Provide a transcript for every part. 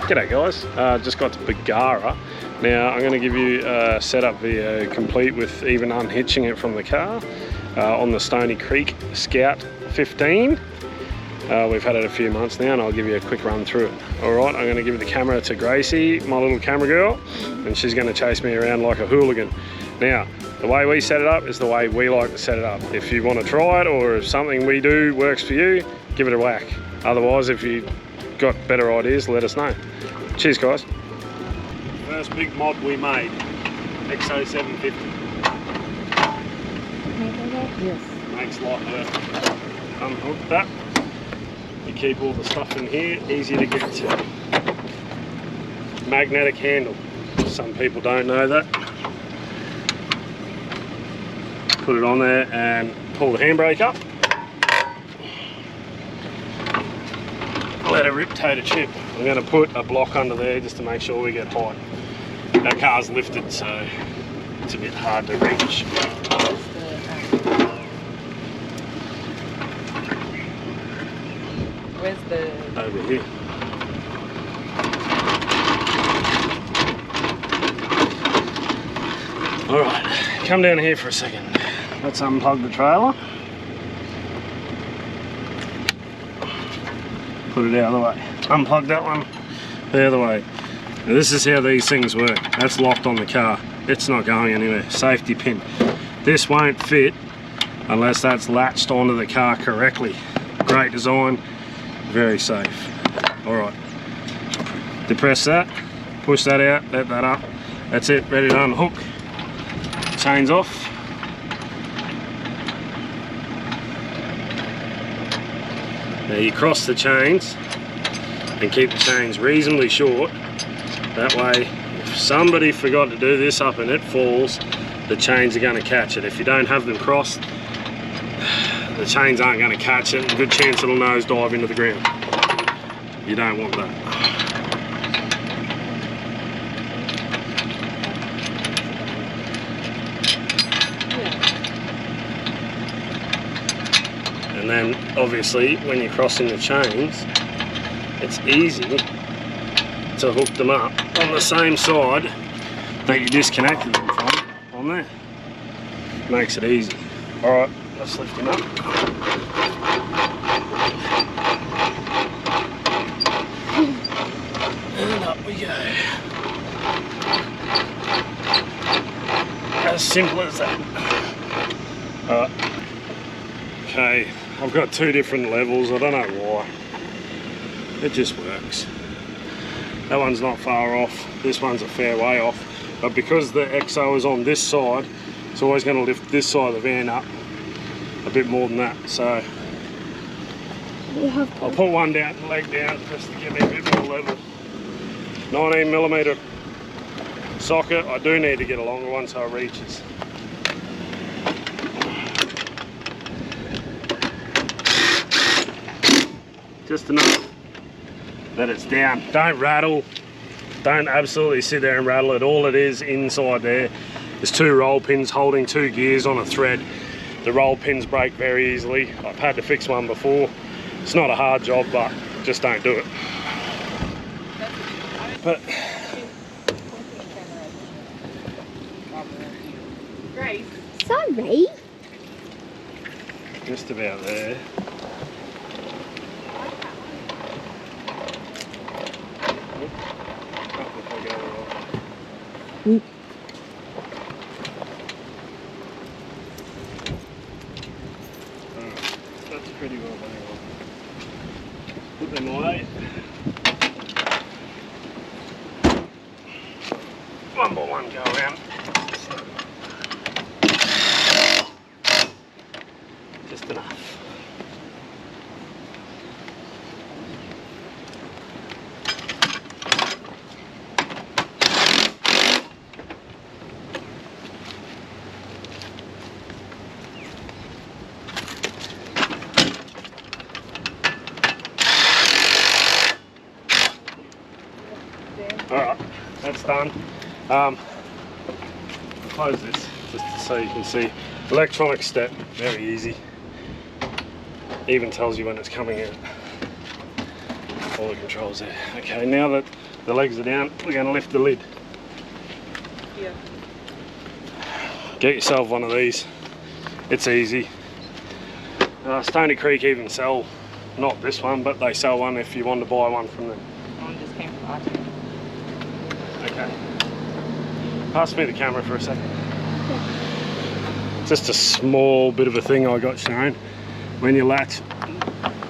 G'day guys, just got to Bagara. Now I'm going to give you a setup video complete with even unhitching it from the car on the Stoney Creek Scout 15. We've had it a few months now and I'll give you a quick run through it. Alright, I'm going to give the camera to Gracie, my little camera girl, and she's going to chase me around like a hooligan. Now, the way we set it up is the way we like to set it up. If you want to try it or if something we do works for you, give it a whack. Otherwise, if you got better ideas, let us know. Cheers guys. First big mod we made, XO 750. Yes. Makes light work. Unhook that. You keep all the stuff in here, easy to get to. Magnetic handle. Some people don't know that. Put it on there and pull the handbrake up. Let it rip toe to chip. I'm going to put a block under there just to make sure we get height. Our car's lifted, so it's a bit hard to reach. Where's the... Over here. Alright, come down here for a second. Let's unplug the trailer. Put it out of the way. Unplug that one the other way. Now this is how these things work. That's locked on the car. It's not going anywhere. Safety pin. This won't fit unless that's latched onto the car correctly. Great design, very safe. Alright. Depress that, push that out, let that up. That's it, ready to unhook. Chains off. Now you cross the chains and keep the chains reasonably short. That way, if somebody forgot to do this up and it falls, the chains are going to catch it. If you don't have them crossed, the chains aren't going to catch it. A good chance it'll nosedive into the ground. You don't want that. And then obviously when you're crossing the chains, it's easy to hook them up on the same side that you disconnected them from, on there. Makes it easy. Alright, let's lift him up. And up we go. As simple as that. Alright. Okay, I've got two different levels, I don't know why. It just works. That one's not far off, this one's a fair way off. But because the XO is on this side, it's always going to lift this side of the van up a bit more than that. So I'll put one down, leg down, just to give me a bit more level. 19mm socket. I do need to get a longer one so it reaches. Just enough that it's down. Don't rattle. Don't absolutely sit there and rattle it. All it is inside there is two roll pins holding two gears on a thread. The roll pins break very easily. I've had to fix one before. It's not a hard job, but just don't do it. But Sorry. just about there. That's pretty well done. Put them away. One more one go around. Just enough. Alright, that's done. Close this just so you can see. Electronic step, very easy. Even tells you when it's coming out. All the controls there. Okay, now that The legs are down. We're going to lift the lid. Yeah. Get yourself one of these. It's easy. Stoney Creek even sell, not this one, but they sell one if you want to buy one from them. One just came from Awning. Okay. Pass me the camera for a second. Just a small bit of a thing I got shown. When you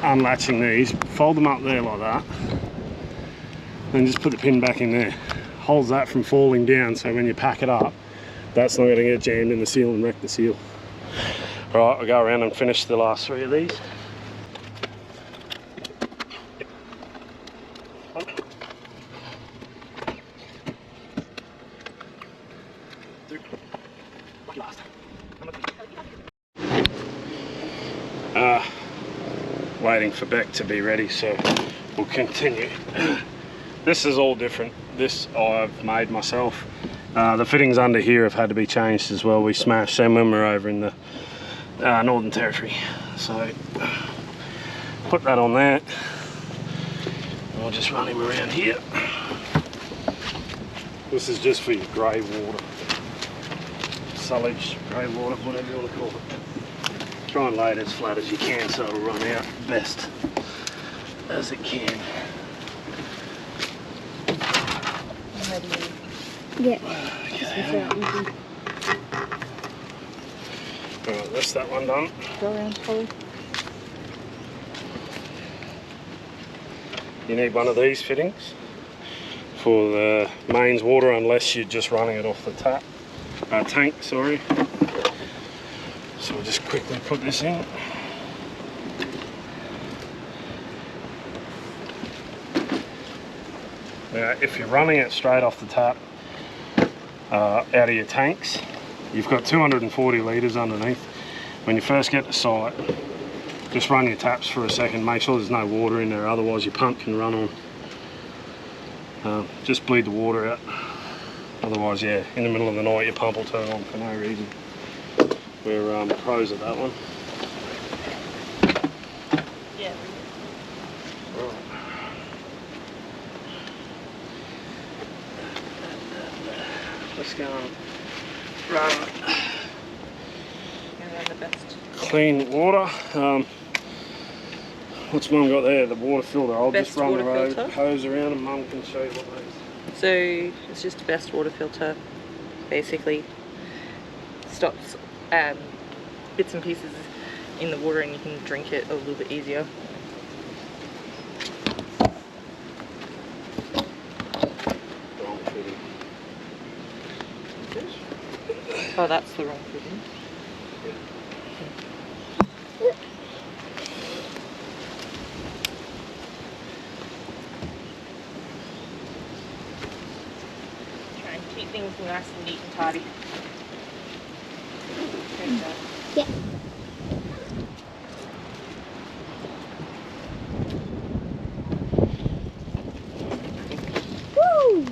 unlatching these, fold them up there like that. Then just put the pin back in there. Holds that from falling down, so when you pack it up, that's not going to get jammed in the seal and wreck the seal. Right, I'll go around and finish the last 3 of these. Waiting for Beck to be ready, so we'll continue. This is all different. This I've made myself. The fittings under here have had to be changed as well. We smashed them when we were over in the Northern Territory. So put that on there. I'll just run him around here. This is just for your grey water. Sullage, grey water, whatever you want to call it. Try and lay it as flat as you can so it'll run out best as it can. Yeah. Alright, that's that one done. Go around, Polly. You need one of these fittings for the mains water unless you're just running it off the tank, sorry. So we'll just quickly put this in. Now, if you're running it straight off the tap out of your tanks, you've got 240 litres underneath. When you first get to site, just run your taps for a second, make sure there's no water in there, otherwise your pump can run on. Just bleed the water out. Otherwise, yeah, in the middle of the night your pump will turn on for no reason. We're pros at that one. Yeah. Right. Let's go and run the best. clean water. What's Mum got there? The water filter. I'll Best just run water the filter. hose around and Mum can show you what that is. So it's just a best water filter. Basically stops bits and pieces in the water and you can drink it a little bit easier. Wrong fitting. Oh, that's the wrong fitting. Try and keep things nice and neat and tidy. Yeah. Woo!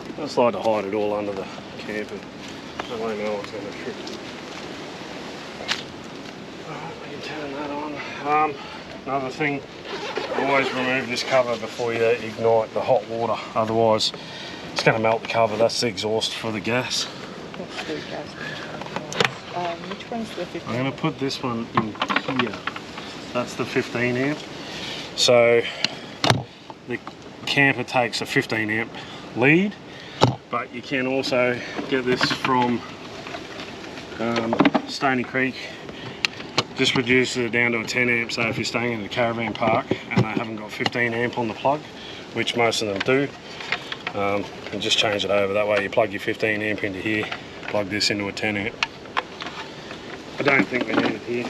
I just like to hide it all under the camper. I don't know what's going to trip. We can turn that on. Another thing, always remove this cover before you ignite the hot water. Otherwise, it's going to melt the cover. That's the exhaust for the gas. That's the gas. Which one's the 15? I'm going to put this one in here. That's the 15 amp. So the camper takes a 15 amp lead, but you can also get this from Stoney Creek. Just reduces it down to a 10 amp, so if you're staying in a caravan park and they haven't got 15 amp on the plug, which most of them do, and just change it over. That way you plug your 15 amp into here, plug this into a 10 amp. I don't think we need it here.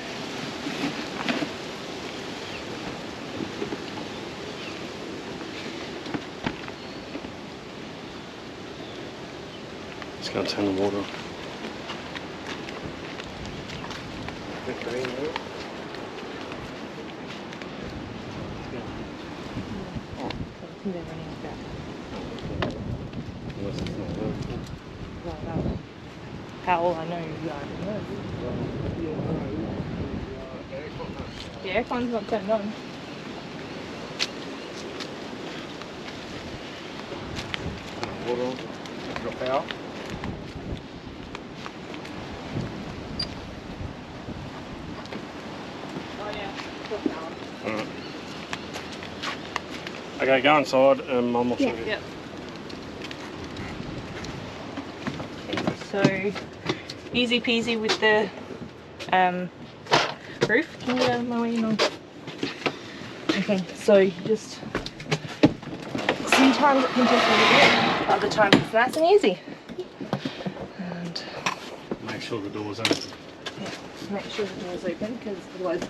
Just going to turn the water on. 15 amp. They're running back. Unless it's not working. How will I know? Yeah, I don't know. The aircon's not turned on. Water on. Got power. Oh yeah, got power. Alright. Okay, go inside and Mum will show you. Yep. Okay, so easy peasy with the roof. Can you get out of my way? No. Okay, so just sometimes it can take a little bit, other times it's nice and easy. And Make sure the door's open. yeah, make sure the door's open because otherwise.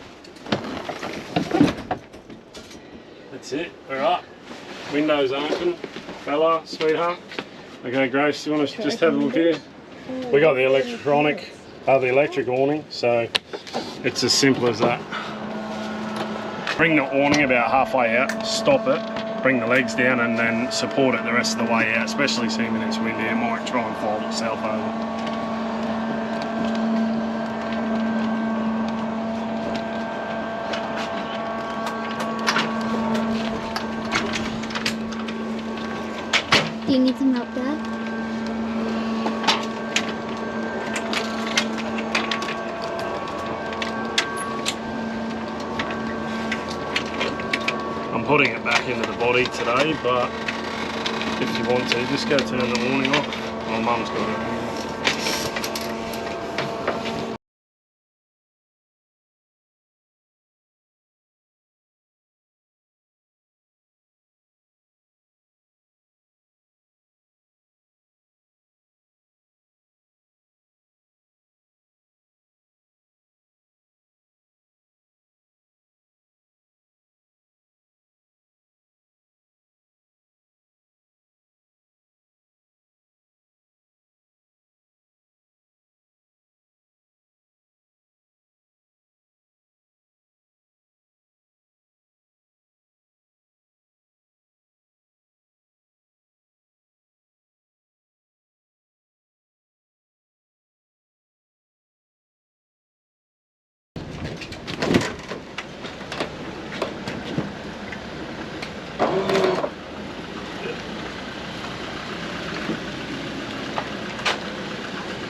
That's it. Alright. Windows open. Bella, sweetheart. Okay, Grace, you want to just have a look here? We got the electric awning, so it's as simple as that. Bring the awning about halfway out, stop it, bring the legs down and then support it the rest of the way out, especially seeing it's windy, it might try and fold itself over. Do you need some help, Dad? I'm putting it back into the body today, but if you want to, just go turn the awning off. My mum's got it.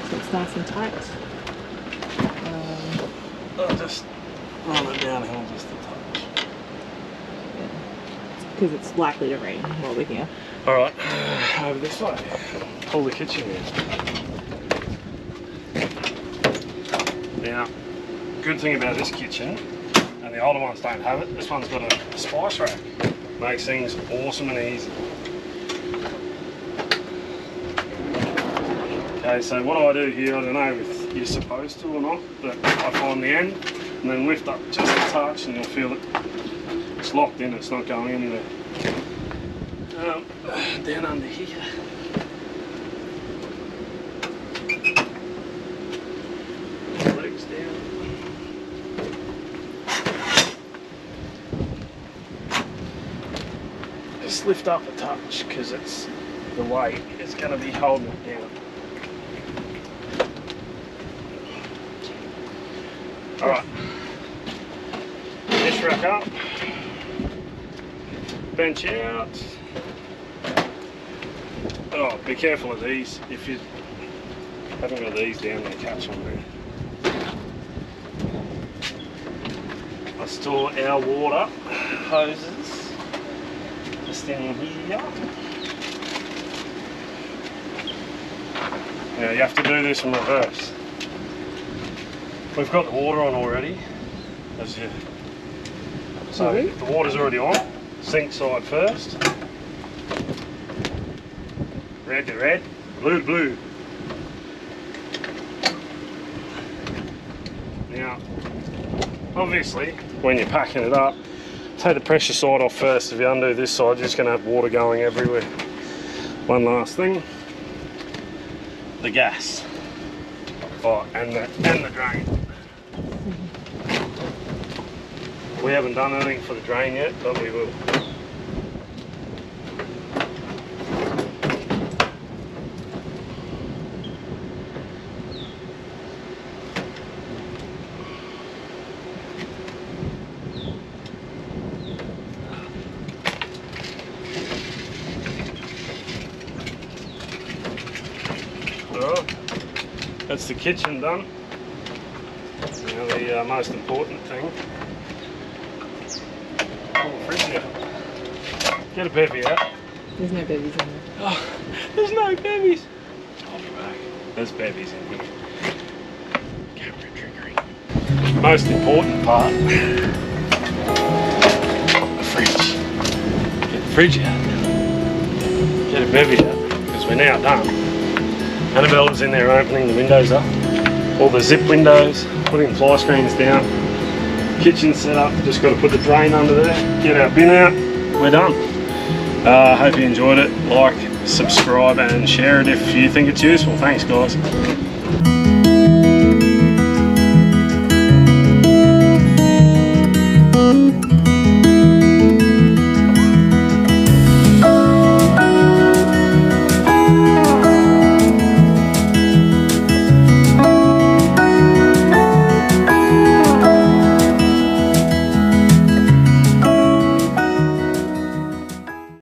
So it's nice and tight. I'll just run it downhill just a touch. Because it's likely to rain while we're here. Alright, over this way. Pull the kitchen in. Now, good thing about this kitchen, and the older ones don't have it, this one's got a spice rack. Makes things awesome and easy. Okay, so what I do here, I don't know if you're supposed to or not, but I find the end and then lift up just a touch and you'll feel it. It's locked in, it's not going anywhere. Down under here. Legs down. Just lift up a touch because it's the weight is going to be holding it down. Alright, dish rack up, bench out. Oh, be careful of these. If you haven't got these down, they catch on there. I store our water hoses just in here. Now you have to do this in reverse. We've got the water on already, as you. So if the water's already on, sink side first. Red to red, blue to blue. Now, obviously, when you're packing it up, take the pressure side off first. If you undo this side, you're just going to have water going everywhere. One last thing, the gas. Oh, and the drain. We haven't done anything for the drain yet, but we will. Alright, that's the kitchen done. Now the most important thing. Oh, the fridge now. Get a bevy out. There's no bevies in there. Oh, there's no bevies. I'll be back. There's bevies in here. Camera trickery. Most important part. The fridge. Get the fridge out. Get a bevy out, because we're now done. Annabelle was in there opening the windows up. All the zip windows, putting fly screens down. Kitchen set up, just got to put the drain under there, get our bin out, we're done. Hope you enjoyed it. Like, subscribe and share it if you think it's useful. Thanks guys.